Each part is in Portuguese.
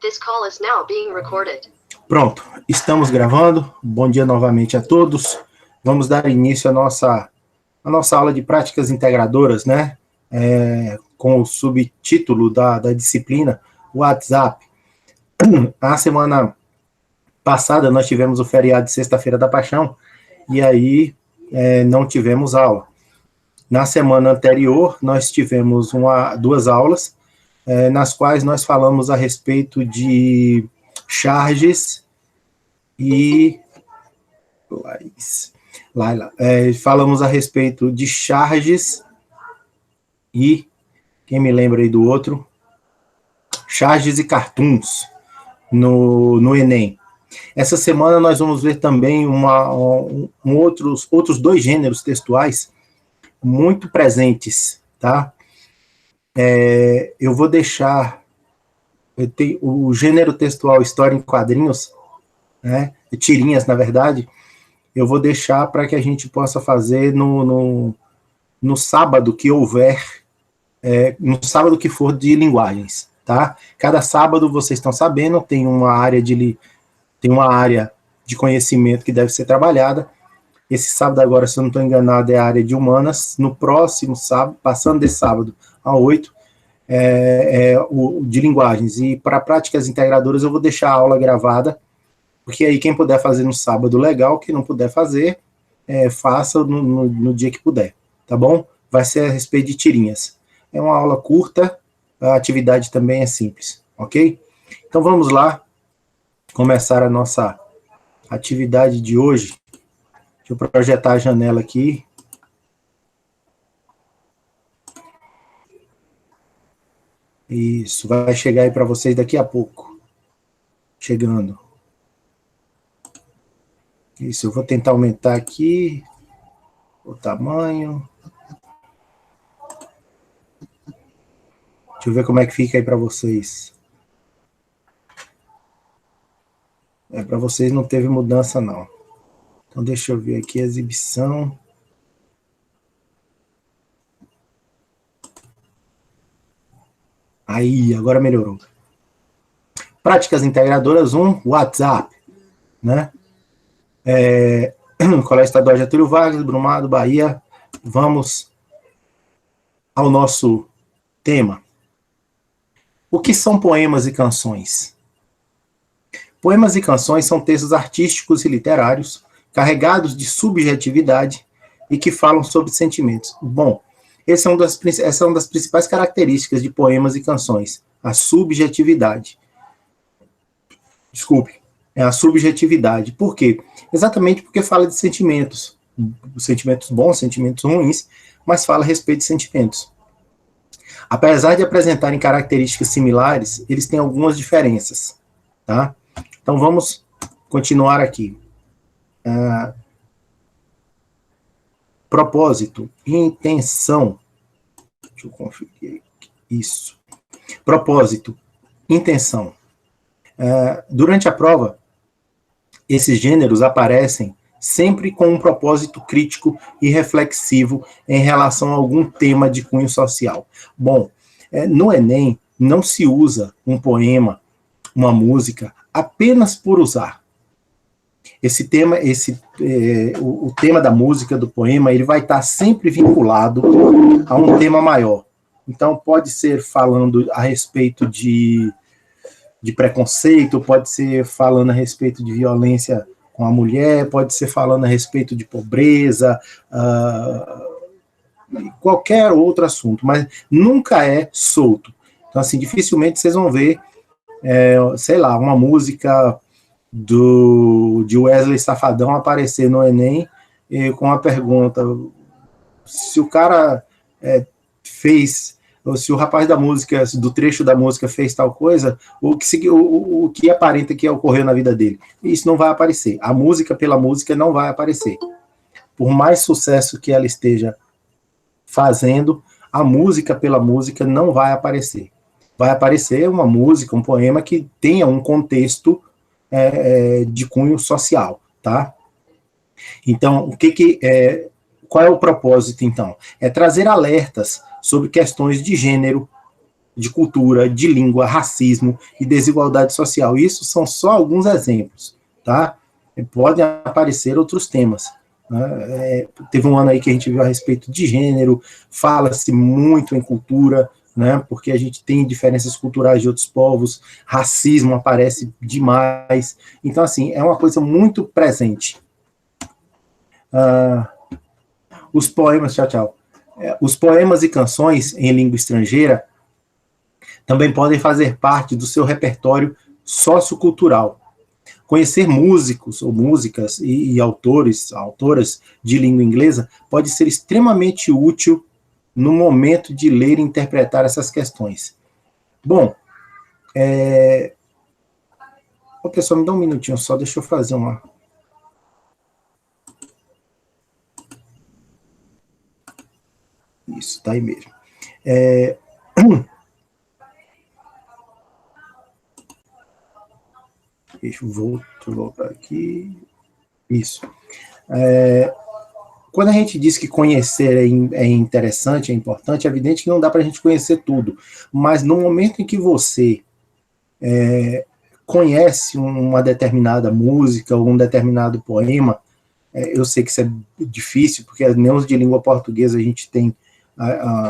This call is now being recorded. Pronto, estamos gravando. Bom dia novamente a todos. Vamos dar início à nossa aula de práticas integradoras, né? Com o subtítulo da disciplina, WhatsApp. A semana passada nós tivemos o feriado de Sexta-feira da Paixão, e aí não tivemos aula. Na semana anterior, nós tivemos duas aulas, nas quais nós falamos a respeito de charges e... falamos a respeito de charges e... Quem me lembra aí do outro? Charges e cartoons no Enem. Essa semana nós vamos ver também outros dois gêneros textuais muito presentes, tá? Eu vou deixar o gênero textual história em quadrinhos, né? Tirinhas, na verdade, eu vou deixar para que a gente possa fazer no sábado que houver, no sábado que for de linguagens, tá? Cada sábado, vocês estão sabendo, tem uma área de conhecimento que deve ser trabalhada. Esse sábado agora, se eu não estou enganado, é a área de humanas. No próximo sábado, passando desse sábado a 8, o de linguagens. E para práticas integradoras eu vou deixar a aula gravada, porque aí quem puder fazer no sábado, legal. Quem não puder fazer, faça no dia que puder, tá bom? Vai ser a respeito de tirinhas. É uma aula curta, a atividade também é simples, ok? Então vamos lá começar a nossa atividade de hoje. Deixa eu projetar a janela aqui. Isso, vai chegar aí para vocês daqui a pouco. Chegando. Isso, eu vou tentar aumentar aqui o tamanho. Deixa eu ver como é que fica aí para vocês. Para vocês não teve mudança, não. Então, deixa eu ver aqui a exibição. Aí, agora melhorou. Práticas integradoras 1, WhatsApp, né? Colégio Estadual Getúlio Vargas, Brumado, Bahia. Vamos ao nosso tema. O que são poemas e canções? Poemas e canções são textos artísticos e literários carregados de subjetividade e que falam sobre sentimentos. Bom, essa é uma das principais características de poemas e canções, a subjetividade. Desculpe, é a subjetividade. Por quê? Exatamente porque fala de sentimentos bons, sentimentos ruins, mas fala a respeito de sentimentos. Apesar de apresentarem características similares, eles têm algumas diferenças, tá? Então vamos continuar aqui. Propósito, intenção. Deixa eu conferir aqui. Isso. Propósito, intenção. Durante a prova, esses gêneros aparecem sempre com um propósito crítico e reflexivo em relação a algum tema de cunho social. Bom, no Enem não se usa um poema, uma música, apenas por usar. O tema da música, do poema, ele vai estar sempre vinculado a um tema maior. Então, pode ser falando a respeito de preconceito, pode ser falando a respeito de violência com a mulher, pode ser falando a respeito de pobreza, qualquer outro assunto, mas nunca é solto. Então, assim, dificilmente vocês vão ver, sei lá, uma música de Wesley Safadão aparecer no Enem com a pergunta: se o cara fez, ou se o rapaz da música, do trecho da música fez tal coisa, o que aparenta que ocorreu na vida dele. Isso não vai aparecer. A música pela música não vai aparecer. Por mais sucesso que ela esteja fazendo, a música pela música não vai aparecer. Vai aparecer uma música, um poema que tenha um contexto de cunho social, tá? Então, qual é o propósito, então? É trazer alertas sobre questões de gênero, de cultura, de língua, racismo e desigualdade social. Isso são só alguns exemplos, tá? Podem aparecer outros temas. Né? Teve um ano aí que a gente viu a respeito de gênero, fala-se muito em cultura, né? Porque a gente tem diferenças culturais de outros povos, racismo aparece demais. Então, assim, é uma coisa muito presente. Os poemas, tchau. Os poemas e canções em língua estrangeira também podem fazer parte do seu repertório sociocultural. Conhecer músicos ou músicas e autoras de língua inglesa pode ser extremamente útil no momento de ler e interpretar essas questões. Bom, Ô, pessoal, me dá um minutinho só, deixa eu fazer uma... Isso, tá aí mesmo. Deixa eu voltar aqui. Isso. Quando a gente diz que conhecer é interessante, é importante, é evidente que não dá para a gente conhecer tudo. Mas no momento em que você conhece uma determinada música ou um determinado poema, eu sei que isso é difícil, porque nem os de língua portuguesa a gente tem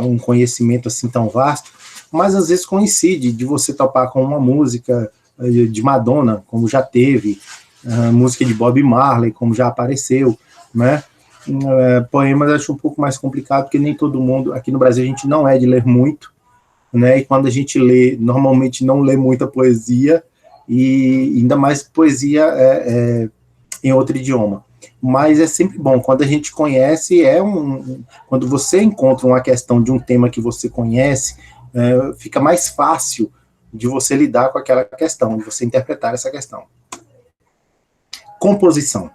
um conhecimento assim tão vasto, mas às vezes coincide de você topar com uma música de Madonna, como já teve, música de Bob Marley, como já apareceu, né? Poemas eu acho um pouco mais complicado, porque nem todo mundo, aqui no Brasil a gente não é de ler muito, né? E quando a gente lê, normalmente não lê muita poesia, e ainda mais poesia em outro idioma. Mas é sempre bom, quando a gente conhece, quando você encontra uma questão de um tema que você conhece, fica mais fácil de você lidar com aquela questão, de você interpretar essa questão. Composição.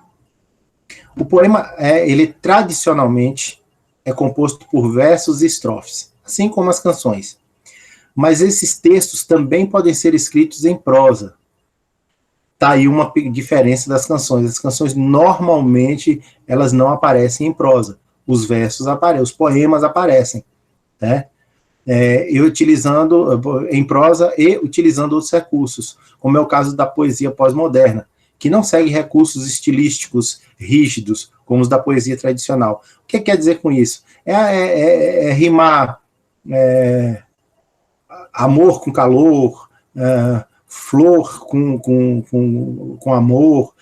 O poema, ele tradicionalmente é composto por versos e estrofes, assim como as canções. Mas esses textos também podem ser escritos em prosa. Tá aí uma diferença das canções. As canções, normalmente, elas não aparecem em prosa. Os versos aparecem, os poemas aparecem, né? Utilizando em prosa e utilizando outros recursos, como é o caso da poesia pós-moderna, que não segue recursos estilísticos rígidos, como os da poesia tradicional. O que quer dizer com isso? Rimar amor com calor, flor com amor,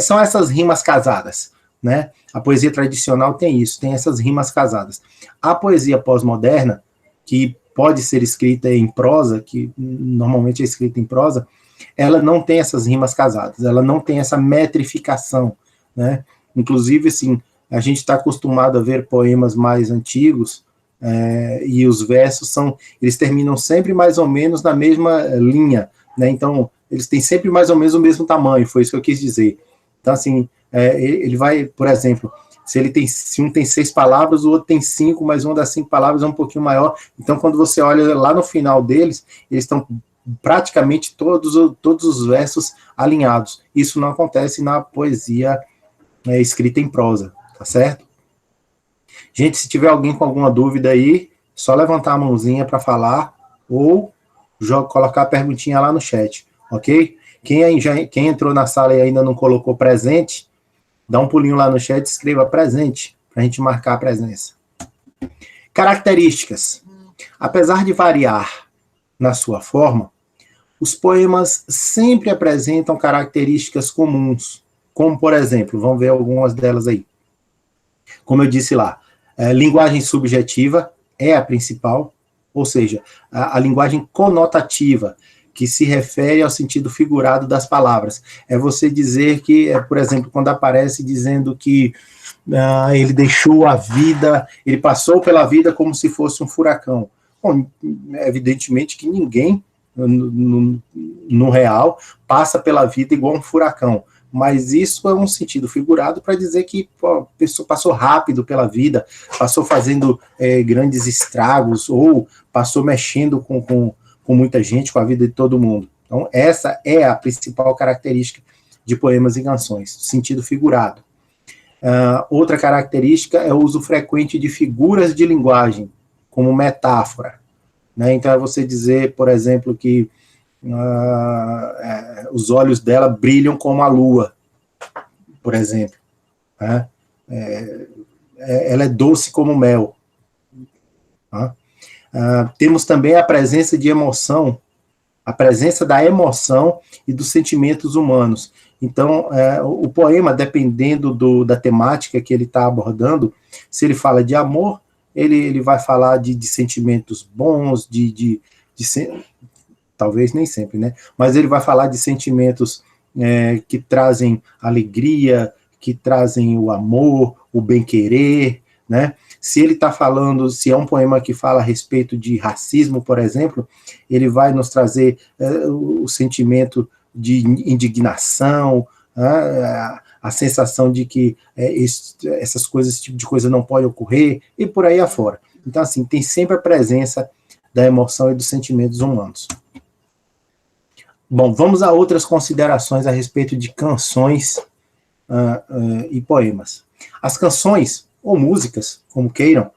são essas rimas casadas, né? A poesia tradicional tem isso, tem essas rimas casadas. A poesia pós-moderna, que pode ser escrita em prosa, que normalmente é escrita em prosa, ela não tem essas rimas casadas, ela não tem essa metrificação, né? Inclusive, assim, a gente está acostumado a ver poemas mais antigos, e os versos eles terminam sempre mais ou menos na mesma linha, né? Então, eles têm sempre mais ou menos o mesmo tamanho, foi isso que eu quis dizer. Então, assim, ele vai, por exemplo, se um tem 6 palavras, o outro tem 5, mas uma das 5 palavras é um pouquinho maior. Então, quando você olha lá no final deles, eles estão praticamente todos os versos alinhados. Isso não acontece na poesia escrita em prosa, tá certo? Gente, se tiver alguém com alguma dúvida aí, só levantar a mãozinha para falar ou colocar a perguntinha lá no chat, ok? Quem entrou na sala e ainda não colocou presente, dá um pulinho lá no chat e escreva presente, para a gente marcar a presença. Características. Apesar de variar na sua forma, os poemas sempre apresentam características comuns, como, por exemplo, vamos ver algumas delas aí. Como eu disse lá, linguagem subjetiva é a principal, ou seja, a linguagem conotativa, que se refere ao sentido figurado das palavras. É você dizer que, por exemplo, quando aparece dizendo que ele deixou a vida, ele passou pela vida como se fosse um furacão. Bom, evidentemente que ninguém, no real, passa pela vida igual um furacão. Mas isso é um sentido figurado para dizer que a pessoa passou rápido pela vida, passou fazendo grandes estragos, ou passou mexendo com muita gente, com a vida de todo mundo. Então, essa é a principal característica de poemas e canções, sentido figurado. Outra característica é o uso frequente de figuras de linguagem, como metáfora. né? Então é você dizer, por exemplo, que os olhos dela brilham como a lua, por exemplo, né? Ela é doce como mel. Tá? Temos também a presença de emoção, a presença da emoção e dos sentimentos humanos. Então, o poema, dependendo da temática que ele está abordando, se ele fala de amor, ele vai falar de sentimentos bons, talvez nem sempre, né? Mas ele vai falar de sentimentos que trazem alegria, que trazem o amor, o bem-querer, né? Se ele está falando, se é um poema que fala a respeito de racismo, por exemplo, ele vai nos trazer o sentimento de indignação, a sensação de que essas coisas, esse tipo de coisa não pode ocorrer, e por aí afora. Então, assim, tem sempre a presença da emoção e dos sentimentos humanos. Bom, vamos a outras considerações a respeito de canções e poemas. As canções, ou músicas, como queiram,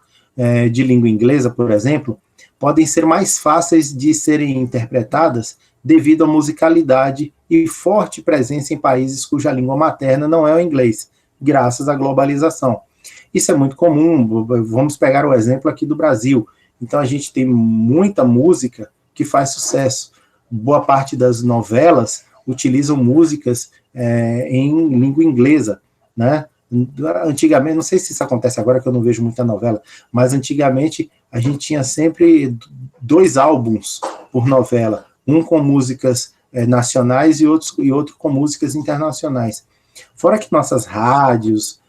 de língua inglesa, por exemplo, podem ser mais fáceis de serem interpretadas devido à musicalidade e forte presença em países cuja língua materna não é o inglês, graças à globalização. Isso é muito comum, vamos pegar o exemplo aqui do Brasil. Então a gente tem muita música que faz sucesso. Boa parte das novelas utilizam músicas em língua inglesa, né? Antigamente, não sei se isso acontece agora, que eu não vejo muita novela, mas antigamente a gente tinha sempre 2 álbuns por novela, um com músicas nacionais e outro com músicas internacionais. Fora que nossas rádios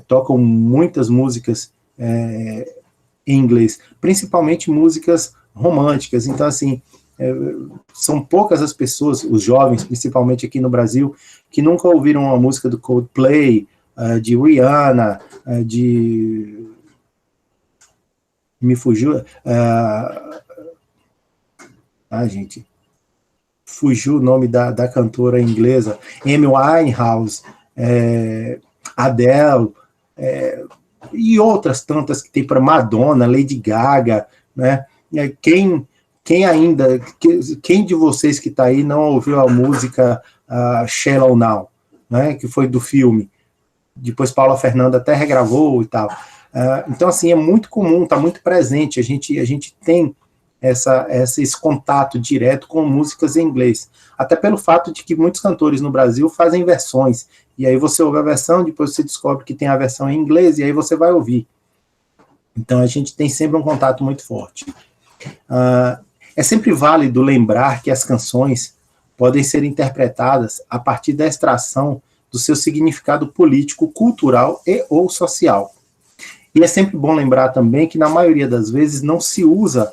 tocam muitas músicas em inglês, principalmente músicas românticas. Então, assim, são poucas as pessoas, os jovens, principalmente aqui no Brasil, que nunca ouviram uma música do Coldplay, de Rihanna, me fugiu, gente, fugiu o nome da cantora inglesa, Amy Winehouse, Adele, e outras tantas que tem para Madonna, Lady Gaga, né? Quem de vocês que está aí não ouviu a música Shallow Now, né? Que foi do filme? Depois Paula Fernanda até regravou e tal. Então, assim, é muito comum, está muito presente, a gente tem esse contato direto com músicas em inglês, até pelo fato de que muitos cantores no Brasil fazem versões, e aí você ouve a versão, depois você descobre que tem a versão em inglês, e aí você vai ouvir. Então, a gente tem sempre um contato muito forte. É sempre válido lembrar que as canções podem ser interpretadas a partir da extração do seu significado político, cultural e ou social. E é sempre bom lembrar também que, na maioria das vezes, não se usa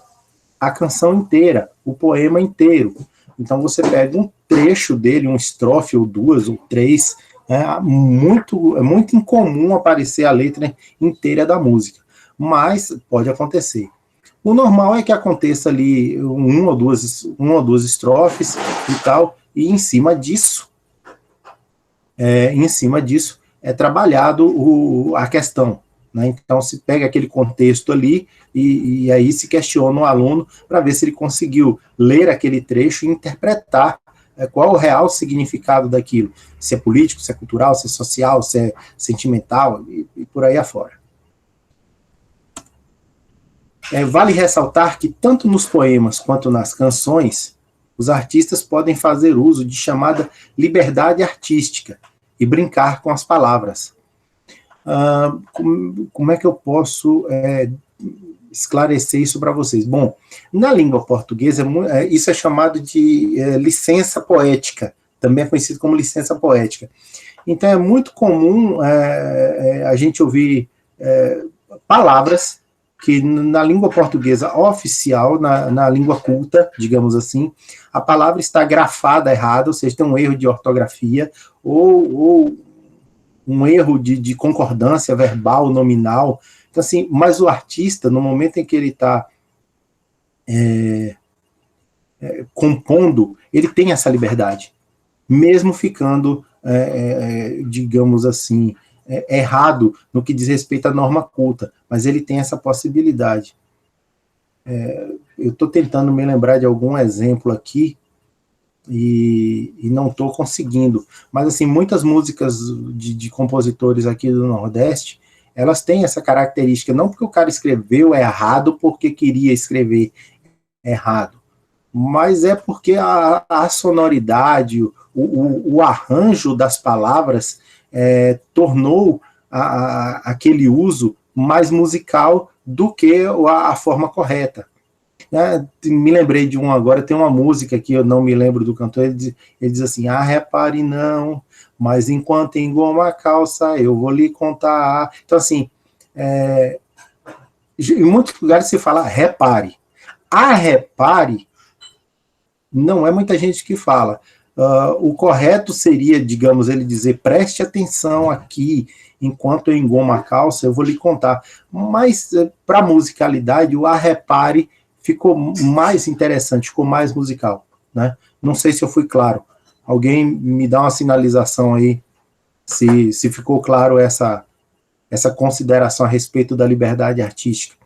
a canção inteira, o poema inteiro. Então, você pega um trecho dele, uma estrofe, ou 2, ou 3, é muito incomum aparecer a letra inteira da música, mas pode acontecer. O normal é que aconteça ali uma ou duas estrofes e tal, e em cima disso é trabalhado a questão, né? Então se pega aquele contexto ali e aí se questiona o aluno para ver se ele conseguiu ler aquele trecho e interpretar qual é o real significado daquilo, se é político, se é cultural, se é social, se é sentimental e por aí afora. Vale ressaltar que tanto nos poemas quanto nas canções, os artistas podem fazer uso de chamada liberdade artística e brincar com as palavras. Como é que eu posso esclarecer isso para vocês? Bom, na língua portuguesa, isso é chamado de licença poética, também é conhecido como licença poética. Então, é muito comum a gente ouvir palavras que na língua portuguesa oficial, na língua culta, digamos assim, a palavra está grafada errada, ou seja, tem um erro de ortografia, ou um erro de concordância verbal, nominal. Então, assim, mas o artista, no momento em que ele está compondo, ele tem essa liberdade, mesmo ficando, digamos assim, errado no que diz respeito à norma culta, mas ele tem essa possibilidade. eu estou tentando me lembrar de algum exemplo aqui, e não estou conseguindo. Mas, assim, muitas músicas de compositores aqui do Nordeste, elas têm essa característica, não porque o cara escreveu errado porque queria escrever errado, mas é porque a sonoridade, o arranjo das palavras tornou aquele uso mais musical do que a forma correta. Me lembrei de um agora, tem uma música que eu não me lembro do cantor, ele diz assim, repare não, mas enquanto engoma a calça, eu vou lhe contar. Então, assim, em muitos lugares se fala repare. Repare, não é muita gente que fala. O correto seria, digamos, ele dizer, preste atenção aqui, enquanto eu engomo a calça, eu vou lhe contar. Mas, para musicalidade, o repare ficou mais interessante, ficou mais musical, né? Não sei se eu fui claro. Alguém me dá uma sinalização aí, se ficou claro essa consideração a respeito da liberdade artística.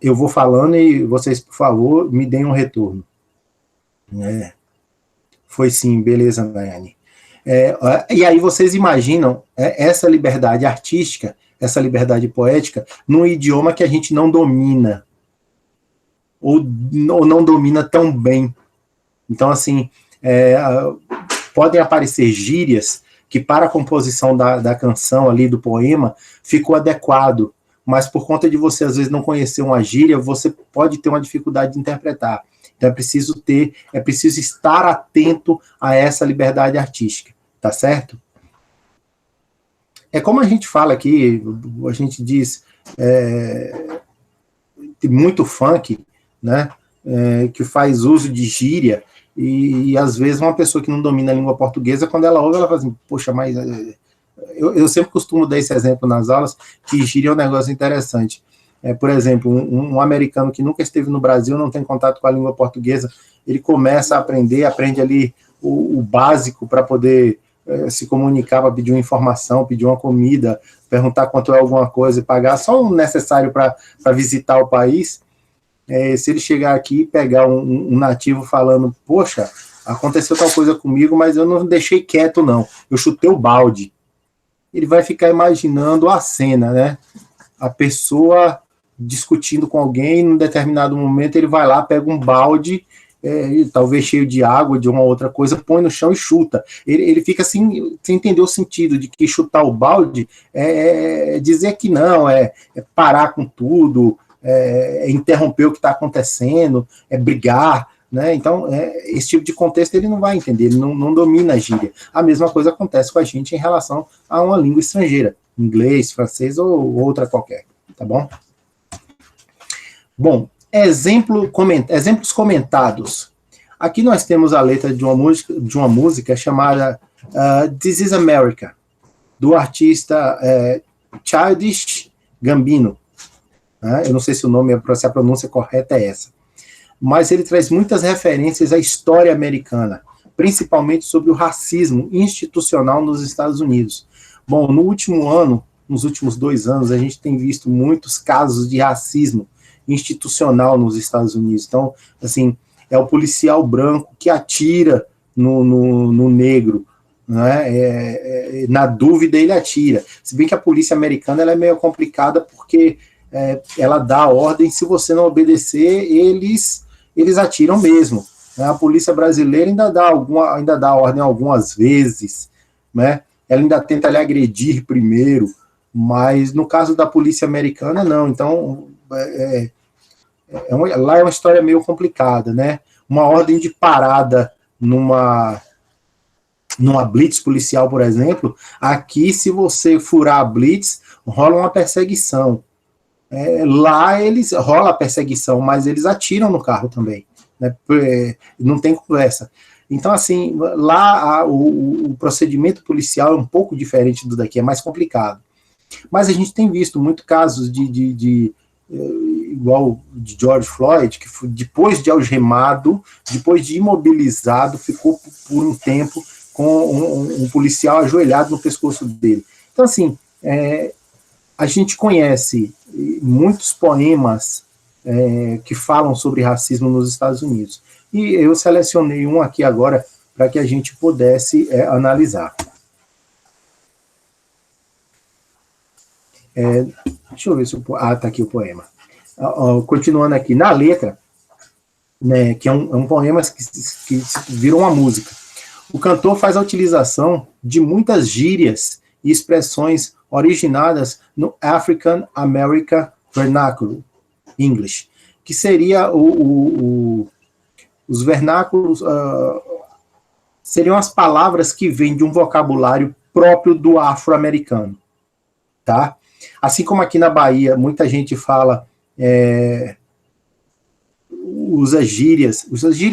Eu vou falando e vocês, por favor, me deem um retorno. Foi sim, beleza, Daiane. E aí vocês imaginam essa liberdade artística, essa liberdade poética, num idioma que a gente não domina, ou não domina tão bem. Então, assim, podem aparecer gírias que para a composição da canção ali, do poema, ficou adequado, mas por conta de você, às vezes, não conhecer uma gíria, você pode ter uma dificuldade de interpretar. Então é preciso estar atento a essa liberdade artística, tá certo? É como a gente fala aqui, a gente diz, tem muito funk, né, que faz uso de gíria, e às vezes uma pessoa que não domina a língua portuguesa, quando ela ouve, ela fala assim, poxa, mas... Eu sempre costumo dar esse exemplo nas aulas, que gíria é um negócio interessante. Por exemplo, um americano que nunca esteve no Brasil, não tem contato com a língua portuguesa, ele começa a aprende ali o básico para poder se comunicar, para pedir uma informação, pedir uma comida, perguntar quanto é alguma coisa e pagar só o necessário para visitar o país. Se ele chegar aqui e pegar um nativo falando, poxa, aconteceu tal coisa comigo, mas eu não deixei quieto não, eu chutei o balde. Ele vai ficar imaginando a cena, né? A pessoa discutindo com alguém, em um determinado momento ele vai lá, pega um balde, talvez cheio de água, de uma outra coisa, põe no chão e chuta. Ele fica assim, sem entender o sentido de que chutar o balde é dizer que não, é parar com tudo, é interromper o que está acontecendo, é brigar, né? Então, esse tipo de contexto ele não vai entender, ele não domina a gíria. A mesma coisa acontece com a gente em relação a uma língua estrangeira, inglês, francês ou outra qualquer, tá bom? Bom, exemplos comentados. Aqui nós temos a letra de uma música chamada This is America, do artista Childish Gambino. Eu não sei se se a pronúncia correta é essa. Mas ele traz muitas referências à história americana, principalmente sobre o racismo institucional nos Estados Unidos. Bom, no último ano, nos últimos 2 anos, a gente tem visto muitos casos de racismo institucional nos Estados Unidos. Então, assim, é o policial branco que atira no negro, né? Na dúvida ele atira. Se bem que a polícia americana ela é meio complicada porque ela dá ordem, se você não obedecer, eles atiram mesmo. Né? A polícia brasileira ainda dá ordem algumas vezes, né? Ela ainda tenta lhe agredir primeiro, mas no caso da polícia americana, não. Então, lá é uma história meio complicada, né? Uma ordem de parada numa blitz policial, por exemplo, aqui, se você furar a blitz, rola uma perseguição. Lá rola a perseguição, mas eles atiram no carro também, né? Não tem conversa. Então, assim, lá o procedimento policial é um pouco diferente do daqui, é mais complicado. Mas a gente tem visto muitos casos igual de George Floyd, que depois de algemado, depois de imobilizado, ficou por um tempo com um policial ajoelhado no pescoço dele. Então, assim, a gente conhece muitos poemas que falam sobre racismo nos Estados Unidos. E eu selecionei um aqui agora para que a gente pudesse analisar. Deixa eu ver se tá aqui o poema. Continuando aqui, na letra, né, que é um poema que virou uma música. O cantor faz a utilização de muitas gírias e expressões originadas no African American Vernacular English, que seria os vernáculos, seriam as palavras que vêm de um vocabulário próprio do afro-americano, tá? Assim como aqui na Bahia, muita gente fala, usa gírias,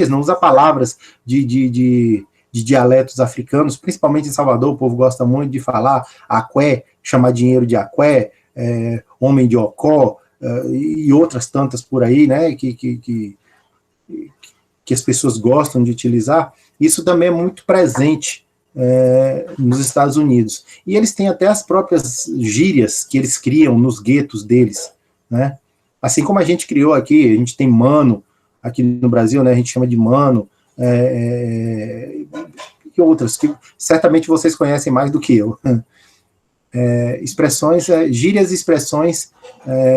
não, usa palavras de dialetos africanos, principalmente em Salvador, o povo gosta muito de falar aqué, chamar dinheiro de aqué, homem de ocó, e outras tantas por aí, né, que as pessoas gostam de utilizar. Isso também é muito presente nos Estados Unidos. E eles têm até as próprias gírias que eles criam nos guetos deles, né? Assim como a gente criou aqui, a gente tem mano, aqui no Brasil, né, a gente chama de mano, e outras, que certamente vocês conhecem mais do que eu. Expressões, gírias e expressões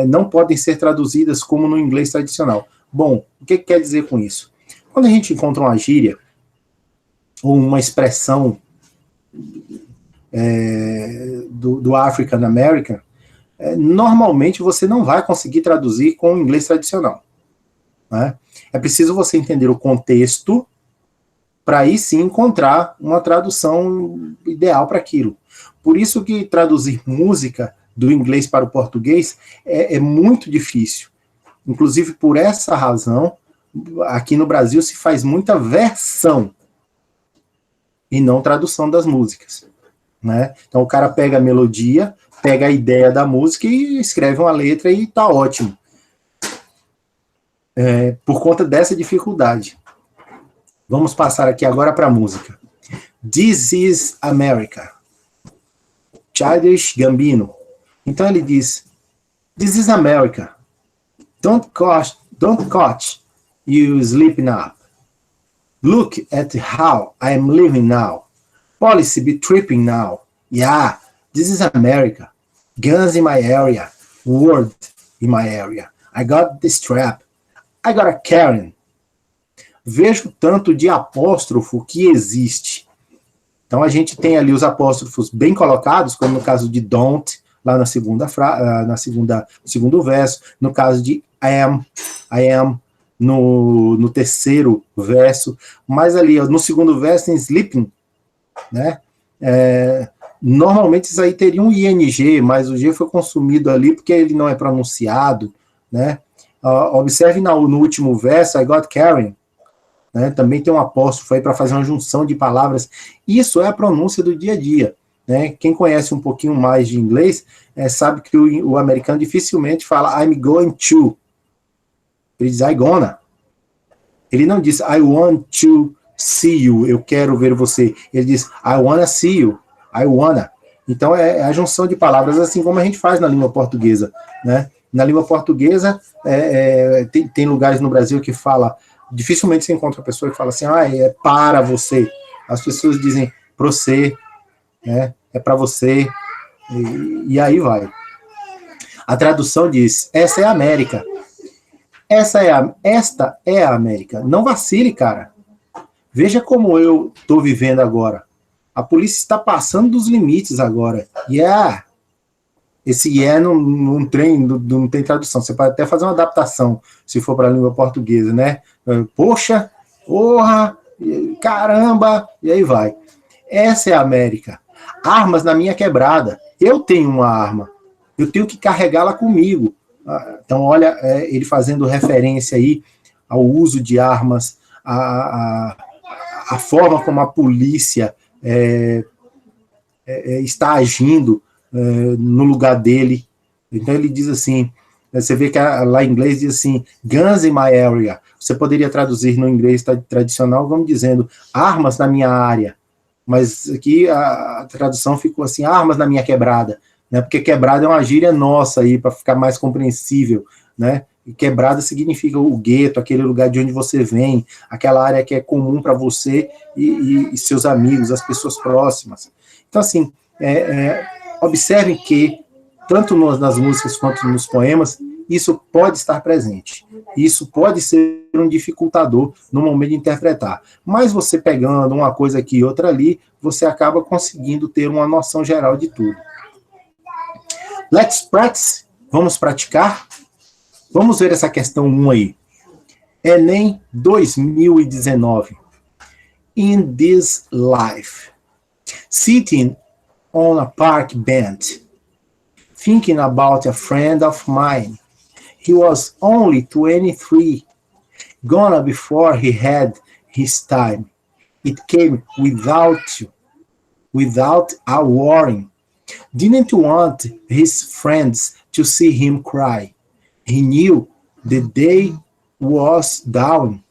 não podem ser traduzidas como no inglês tradicional. Bom, o que quer dizer com isso? Quando a gente encontra uma gíria, ou uma expressão do African American, normalmente você não vai conseguir traduzir com o inglês tradicional, né? É preciso você entender o contexto para aí sim encontrar uma tradução ideal para aquilo. Por isso que traduzir música do inglês para o português é muito difícil. Inclusive, por essa razão, aqui no Brasil se faz muita versão e não tradução das músicas, né? Então o cara pega a melodia, pega a ideia da música e escreve uma letra e tá ótimo. Por conta dessa dificuldade. Vamos passar aqui agora para a música. This is America. Childish Gambino. Então ele diz, This is America. Don't catch you sleeping up. Look at how I am living now. Policy be tripping now. Yeah, this is America. Guns in my area. Word in my area. I got the strap. I got a Karen. Veja o tanto de apóstrofo que existe. Então a gente tem ali os apóstrofos bem colocados, como no caso de don't, lá na segundo verso, no caso de I am, no terceiro verso, mas ali no segundo verso tem sleeping, né? Normalmente isso aí teria um ing, mas o G foi consumido ali porque ele não é pronunciado, né? Observe no último verso, I got Karen, né? Também tem um apóstrofo aí para fazer uma junção de palavras. Isso é a pronúncia do dia a dia, né? Quem conhece um pouquinho mais de inglês sabe que o americano dificilmente fala I'm going to. Ele diz I gonna. Ele não diz I want to see you, eu quero ver você. Ele diz I wanna see you, I wanna. Então é a junção de palavras, assim como a gente faz na língua portuguesa, né? Na língua portuguesa, tem lugares no Brasil que fala, dificilmente você encontra uma pessoa que fala assim, é para você. As pessoas dizem para você, né? É para você, e aí vai. A tradução diz, essa é a América. Esta é a América. Não vacile, cara. Veja como eu estou vivendo agora. A polícia está passando dos limites agora. Yeah. Esse não tem tradução. Você pode até fazer uma adaptação, se for para a língua portuguesa, né? Poxa, porra, caramba, e aí vai. Essa é a América. Armas na minha quebrada. Eu tenho uma arma. Eu tenho que carregá-la comigo. Então, olha, ele fazendo referência aí ao uso de armas, a forma como a polícia está agindo no lugar dele. Então ele diz assim, você vê que lá em inglês diz assim, guns in my area. Você poderia traduzir no inglês tradicional, vamos dizendo, armas na minha área. Mas aqui a tradução ficou assim, armas na minha quebrada, né? Porque quebrada é uma gíria nossa aí, para ficar mais compreensível, né? E quebrada significa o gueto, aquele lugar de onde você vem, aquela área que é comum para você e seus amigos, as pessoas próximas. Então, assim, observem que, tanto nas músicas quanto nos poemas, isso pode estar presente. Isso pode ser um dificultador no momento de interpretar. Mas você pegando uma coisa aqui e outra ali, você acaba conseguindo ter uma noção geral de tudo. Let's practice. Vamos praticar? Vamos ver essa questão 1 aí. Enem 2019. In this life, sitting on a park bench, thinking about a friend of mine. He was only 23, gone before he had his time. It came without a warning. Didn't want his friends to see him cry. He knew the day was down,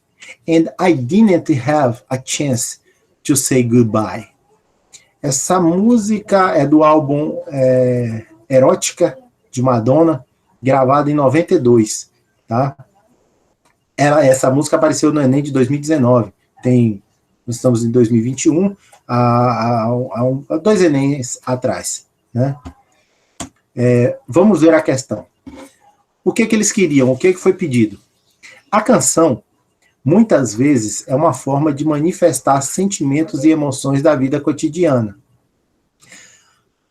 and I didn't have a chance to say goodbye. Essa música é do álbum Erótica, de Madonna, gravada em 92, tá? Essa música apareceu no Enem de 2019. Nós estamos em 2021, há 2 Enems atrás, né? Vamos ver a questão. O que eles queriam? O que foi pedido? A canção, muitas vezes, é uma forma de manifestar sentimentos e emoções da vida cotidiana.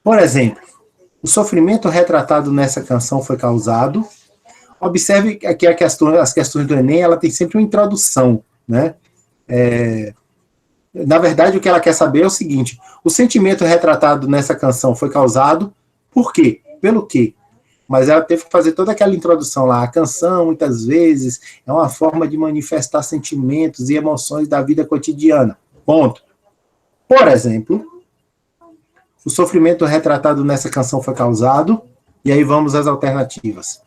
Por exemplo, o sofrimento retratado nessa canção foi causado. Observe que as questões do Enem, ela tem sempre uma introdução, né? Na verdade, o que ela quer saber é o seguinte: o sentimento retratado nessa canção foi causado por quê? Pelo quê? Mas ela teve que fazer toda aquela introdução lá. A canção, muitas vezes, é uma forma de manifestar sentimentos e emoções da vida cotidiana. Ponto. Por exemplo, o sofrimento retratado nessa canção foi causado, e aí vamos às alternativas.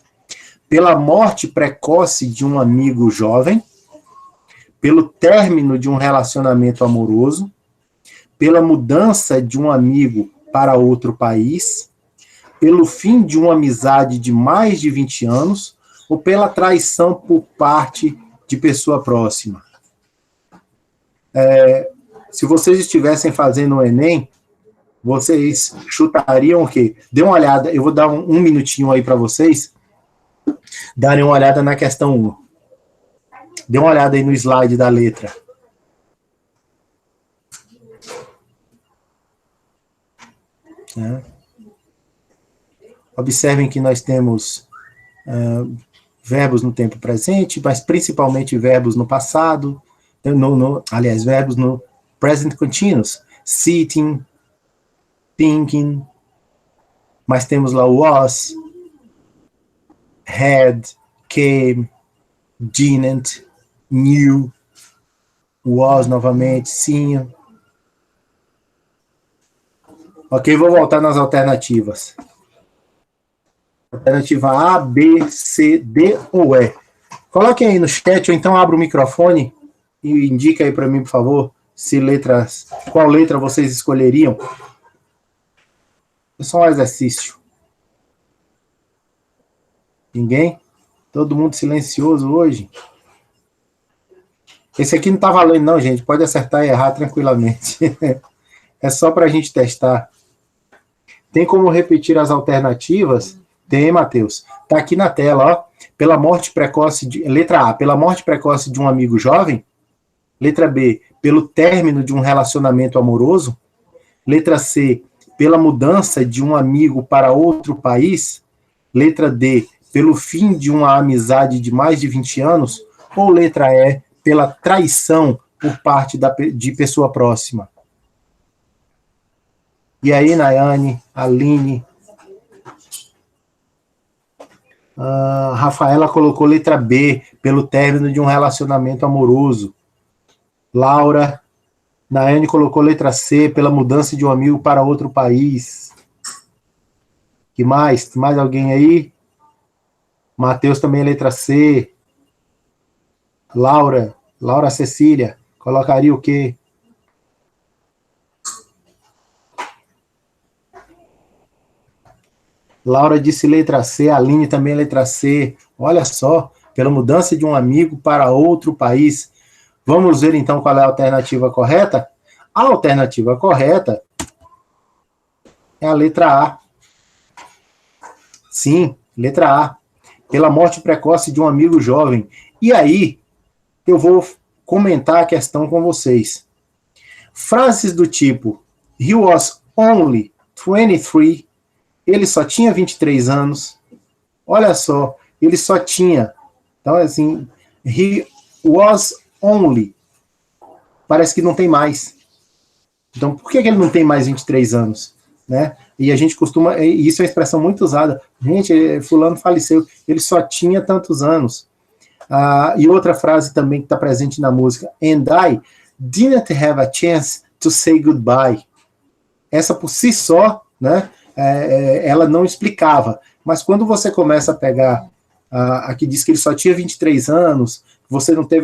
Pela morte precoce de um amigo jovem, pelo término de um relacionamento amoroso, pela mudança de um amigo para outro país, pelo fim de uma amizade de mais de 20 anos, ou pela traição por parte de pessoa próxima. Se vocês estivessem fazendo o Enem, vocês chutariam o quê? Dê uma olhada, eu vou dar um minutinho aí para vocês darem uma olhada na questão 1. Dê uma olhada aí no slide da letra. Observem que nós temos verbos no tempo presente, mas principalmente verbos no passado, aliás, verbos no present continuous, sitting, thinking, mas temos lá was, had, came, didn't, knew, was novamente, sim. Ok, vou voltar nas alternativas. Alternativa A, B, C, D ou E. Coloquem aí no chat, ou então abra o microfone e indica aí para mim, por favor, qual letra vocês escolheriam. É só um exercício. Ninguém? Todo mundo silencioso hoje? Esse aqui não tá valendo não, gente. Pode acertar e errar tranquilamente. É só para a gente testar. Tem como repetir as alternativas? Tem, Matheus. Tá aqui na tela, ó. Pela morte precoce letra A, pela morte precoce de um amigo jovem. Letra B, pelo término de um relacionamento amoroso. Letra C, pela mudança de um amigo para outro país. Letra D, pelo fim de uma amizade de mais de 20 anos. Ou letra E, pela traição por parte de pessoa próxima. E aí, Nayane, Aline, Rafaela colocou letra B, pelo término de um relacionamento amoroso. Laura, Nayane colocou letra C, pela mudança de um amigo para outro país. Que mais? Mais alguém aí? Matheus também letra C. Laura Cecília, colocaria o quê? Laura disse letra C, Aline também letra C, Olha só, pela mudança de um amigo para outro país. Vamos ver então qual é a alternativa correta? A alternativa correta é a letra A. Sim, letra A. Pela morte precoce de um amigo jovem. E aí, eu vou comentar a questão com vocês. Frases do tipo, he was only 23, ele só tinha 23 anos. Olha só, ele só tinha. Então, assim, he was only. Parece que não tem mais. Então, por que ele não tem mais 23 anos? Né? E a gente costuma, e isso é uma expressão muito usada, gente, fulano faleceu, ele só tinha tantos anos. E outra frase também que está presente na música, and I didn't have a chance to say goodbye. Essa por si só, né, ela não explicava, mas quando você começa a pegar a que diz que ele só tinha 23 anos,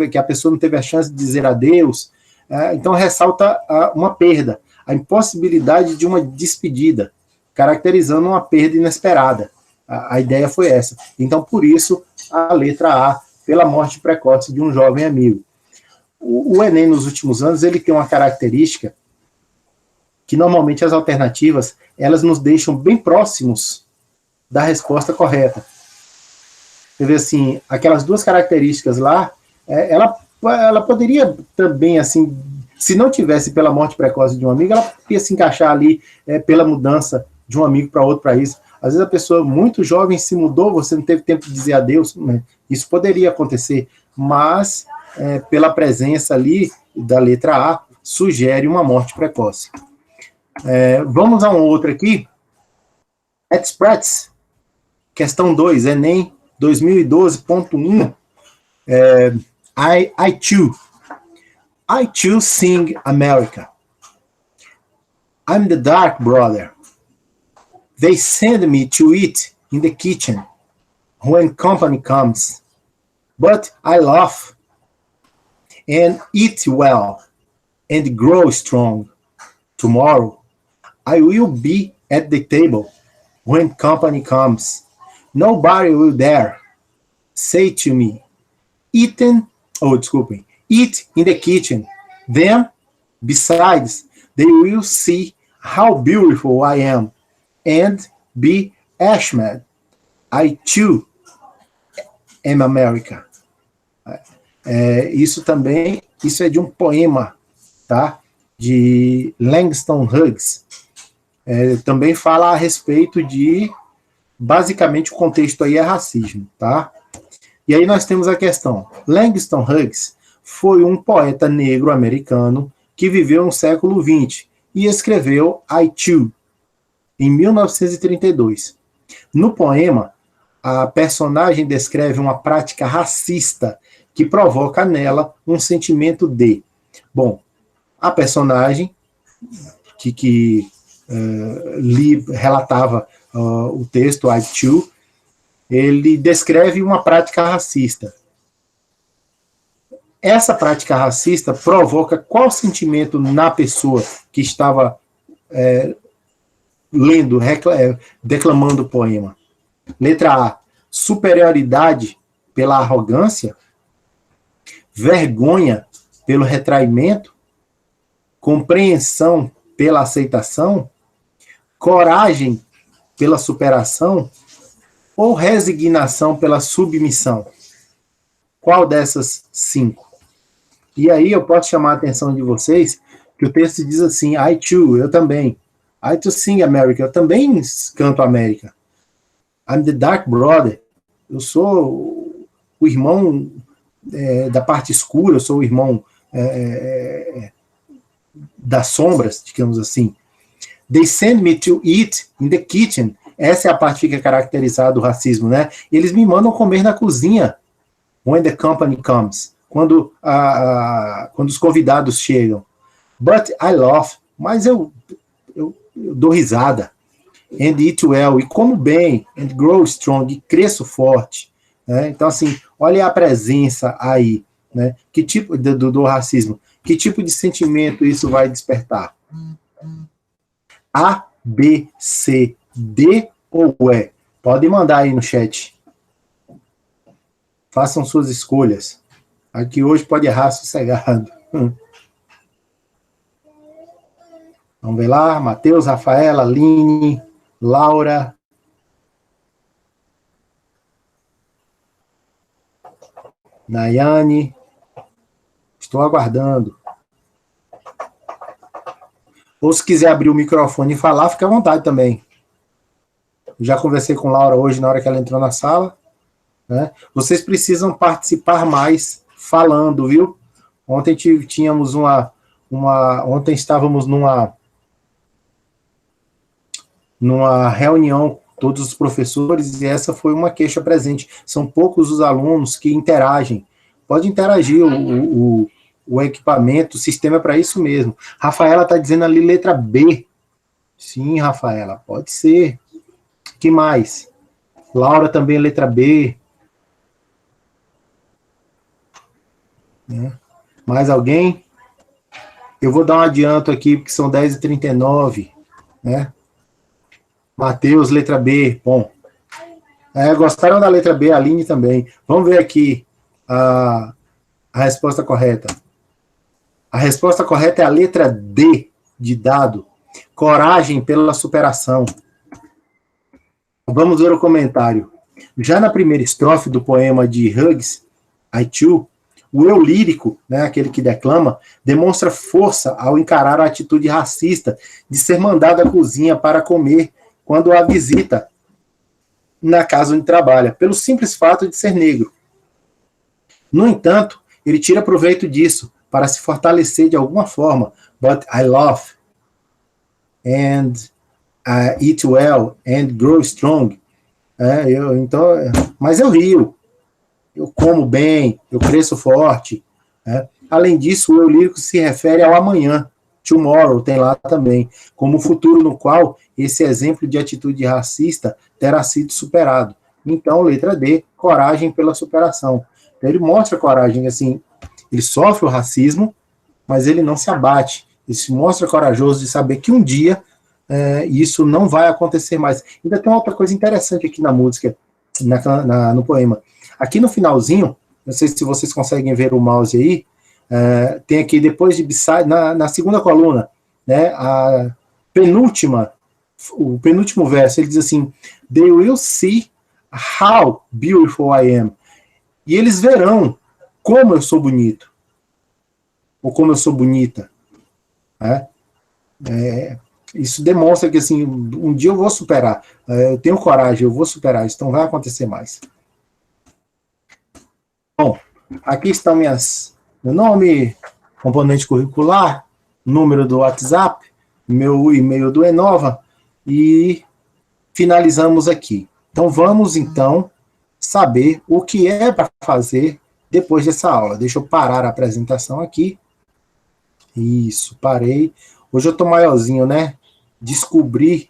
que a pessoa não teve a chance de dizer adeus, então ressalta uma perda, a impossibilidade de uma despedida, caracterizando uma perda inesperada. A ideia foi essa. Então, por isso, a letra A, pela morte precoce de um jovem amigo. O Enem, nos últimos anos, ele tem uma característica que, normalmente, as alternativas, elas nos deixam bem próximos da resposta correta. Você vê, assim, aquelas duas características lá, ela poderia também, assim, se não tivesse pela morte precoce de um amigo, ela poderia se encaixar ali pela mudança de um amigo para outro país. Às vezes a pessoa muito jovem se mudou, você não teve tempo de dizer adeus, né? Isso poderia acontecer, mas pela presença ali da letra A, sugere uma morte precoce. Vamos a um outro aqui. Express, questão 2, Enem 2012.1. I too sing America. I'm the dark brother. They send me to eat in the kitchen when company comes. But I laugh and eat well and grow strong. Tomorrow I will be at the table when company comes. Nobody will dare say to me, eat in the kitchen. Then, besides, they will see how beautiful I am and be ashamed. I too am America. Isso é de um poema, tá? De Langston Hughes. Também fala a respeito de, basicamente, o contexto aí é racismo, tá? E aí nós temos a questão. Langston Hughes foi um poeta negro americano que viveu no século XX e escreveu I Too, em 1932. No poema, a personagem descreve uma prática racista que provoca nela um sentimento de... Bom, a personagem que relatava o texto I Too, ele descreve uma prática racista. Essa prática racista provoca qual sentimento na pessoa que estava declamando o poema? Letra A, superioridade pela arrogância, vergonha pelo retraimento, compreensão pela aceitação, coragem pela superação ou resignação pela submissão? Qual dessas 5? E aí eu posso chamar a atenção de vocês que o texto diz assim, I too, eu também. I too sing America, eu também canto América. I'm the dark brother, eu sou o irmão da parte escura, eu sou o irmão das sombras, digamos assim. They send me to eat in the kitchen. Essa é a parte que fica caracterizada do racismo, né? Eles me mandam comer na cozinha. When the company comes. Quando os convidados chegam. But I laugh. Mas eu dou risada. And eat well. E como bem. And grow strong. E cresço forte. Né? Então, assim, olha a presença aí. Né? Que tipo do racismo? Que tipo de sentimento isso vai despertar? A, B, C, D ou E? Pode mandar aí no chat. Façam suas escolhas. Aqui hoje pode errar sossegado. Vamos ver lá. Matheus, Rafaela, Aline, Laura. Nayane. Estou aguardando. Ou se quiser abrir o microfone e falar, fica à vontade também. Já conversei com Laura hoje, na hora que ela entrou na sala. Né? Vocês precisam participar mais falando, viu? Ontem tínhamos ontem estávamos numa reunião, todos os professores, e essa foi uma queixa presente. São poucos os alunos que interagem. Pode interagir, o equipamento, o sistema é para isso mesmo. Rafaela está dizendo ali letra B. Sim, Rafaela, pode ser. Que mais? Laura também letra B. Mais alguém? Eu vou dar um adianto aqui, porque são 10h39, né? Matheus, letra B. Bom. Gostaram da letra B? A Aline também. Vamos ver aqui a resposta correta. A resposta correta é a letra D, de dado. Coragem pela superação. Vamos ver o comentário. Já na primeira estrofe do poema de Hughes, I Too, o eu lírico, né, aquele que declama, demonstra força ao encarar a atitude racista de ser mandado à cozinha para comer quando a visita na casa onde trabalha, pelo simples fato de ser negro. No entanto, ele tira proveito disso para se fortalecer de alguma forma. But I love and eat well and grow strong. Mas eu rio. Eu como bem, eu cresço forte. Além disso, o eu lírico se refere ao amanhã. Tomorrow tem lá também, como o futuro no qual esse exemplo de atitude racista terá sido superado. Então, letra D, coragem pela superação. Então, ele mostra coragem, assim, ele sofre o racismo, mas ele não se abate. Ele se mostra corajoso de saber que um dia isso não vai acontecer mais. Ainda tem uma outra coisa interessante aqui na música, no poema. Aqui no finalzinho, não sei se vocês conseguem ver o mouse aí, tem aqui depois de beside, na segunda coluna, né, o penúltimo verso, ele diz assim, they will see how beautiful I am. E eles verão como eu sou bonito, ou como eu sou bonita. Isso demonstra que assim, um dia eu vou superar, eu tenho coragem, eu vou superar, isso não vai acontecer mais. Bom, aqui estão meu nome, componente curricular, número do WhatsApp, meu e-mail do Enova, e finalizamos aqui. Então, vamos, então, saber o que é para fazer depois dessa aula. Deixa eu parar a apresentação aqui. Isso, parei. Hoje eu estou maiorzinho, né? Descobri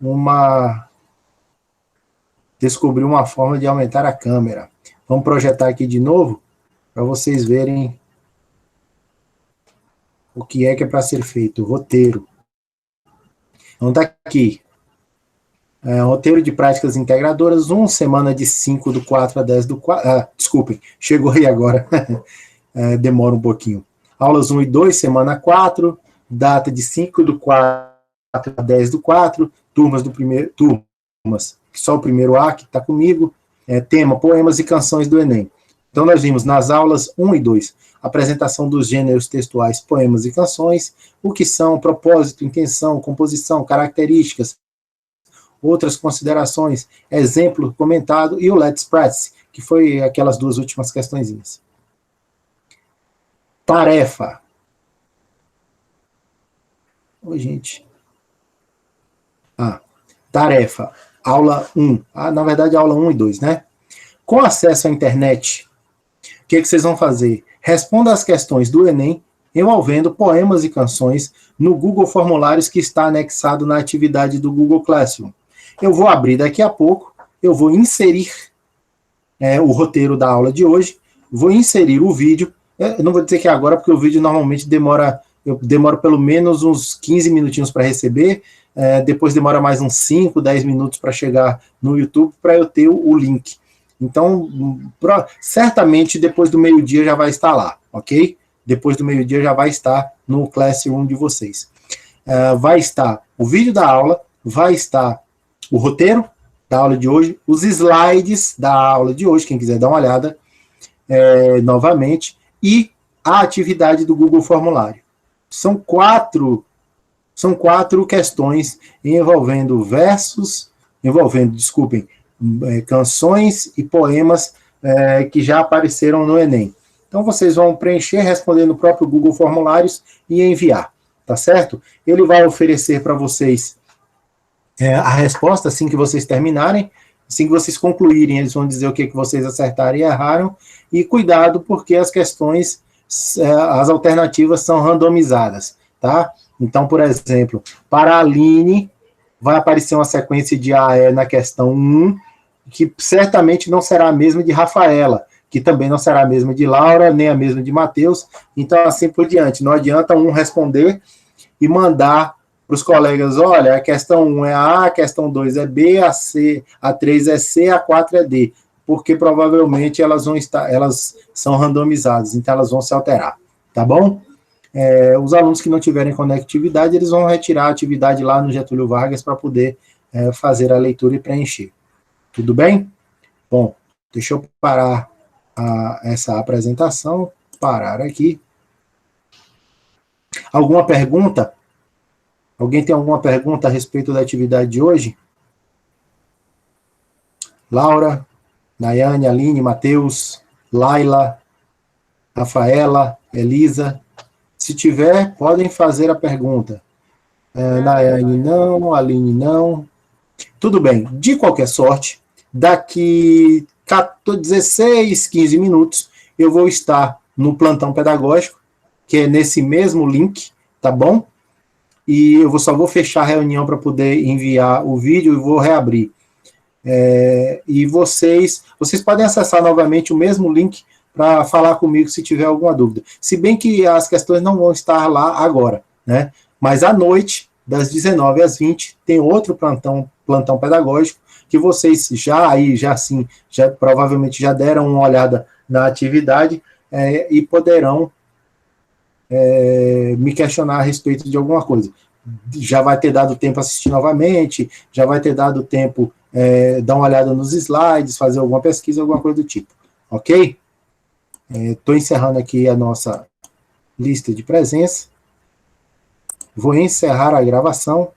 uma forma de aumentar a câmera. Vamos projetar aqui de novo, para vocês verem o que é para ser feito. Roteiro. Então, tá aqui. Roteiro de práticas integradoras 1, semana de 5/4 a 10/4. Desculpem, chegou aí agora. Demora um pouquinho. Aulas 1 e 2, semana 4, data de 5/4 a 10/4, turmas, só o primeiro A que está comigo, tema, poemas e canções do Enem. Então, nós vimos nas aulas 1 e 2, apresentação dos gêneros textuais, poemas e canções, o que são, propósito, intenção, composição, características, outras considerações, exemplo comentado e o Let's Practice, que foi aquelas duas últimas questõezinhas. Tarefa. Oi, gente. Tarefa. Aula 1. Na verdade, aula 1 e 2, né? Com acesso à internet, o que vocês vão fazer? Responda as questões do Enem envolvendo poemas e canções no Google Formulários que está anexado na atividade do Google Classroom. Eu vou abrir daqui a pouco, eu vou inserir o roteiro da aula de hoje, vou inserir o vídeo, eu não vou dizer que é agora, porque o vídeo normalmente eu demoro pelo menos uns 15 minutinhos para receber, depois demora mais uns 5, 10 minutos para chegar no YouTube, para eu ter o link. Então, certamente depois do meio-dia já vai estar lá, ok? Depois do meio-dia já vai estar no Classroom de vocês. Vai estar o vídeo da aula, vai estar o roteiro da aula de hoje, os slides da aula de hoje, quem quiser dar uma olhada novamente, e a atividade do Google Formulário. São quatro questões envolvendo canções e poemas que já apareceram no Enem. Então, vocês vão preencher, responder no próprio Google Formulários e enviar, tá certo? Ele vai oferecer para vocês a resposta assim que vocês terminarem, assim que vocês concluírem, eles vão dizer o que vocês acertaram e erraram, e cuidado, porque as questões, as alternativas são randomizadas, tá? Então, por exemplo, para a Aline, vai aparecer uma sequência de AE na questão 1, que certamente não será a mesma de Rafaela, que também não será a mesma de Laura, nem a mesma de Matheus, então assim por diante. Não adianta um responder e mandar para os colegas, olha, a questão 1 é A, a questão 2 é B, a C, a 3 é C, a 4 é D, porque provavelmente elas são randomizadas, então elas vão se alterar, tá bom? Os alunos que não tiverem conectividade, eles vão retirar a atividade lá no Getúlio Vargas para poder fazer a leitura e preencher. Tudo bem? Bom, deixa eu parar essa apresentação, parar aqui. Alguma pergunta? Alguém tem alguma pergunta a respeito da atividade de hoje? Laura, Nayane, Aline, Matheus, Laila, Rafaela, Elisa. Se tiver, podem fazer a pergunta. Nayane não, Aline não. Tudo bem. De qualquer sorte, daqui 16, 15 minutos, eu vou estar no plantão pedagógico, que é nesse mesmo link, tá bom? E eu só vou fechar a reunião para poder enviar o vídeo e vou reabrir. E vocês podem acessar novamente o mesmo link para falar comigo se tiver alguma dúvida. Se bem que as questões não vão estar lá agora, né? Mas à noite, das 19 às 20, tem outro plantão pedagógico, que vocês já provavelmente já deram uma olhada na atividade e poderão me questionar a respeito de alguma coisa. Já vai ter dado tempo assistir novamente, já vai ter dado tempo dar uma olhada nos slides, fazer alguma pesquisa, alguma coisa do tipo. Ok? Estou encerrando aqui a nossa lista de presença. Vou encerrar a gravação.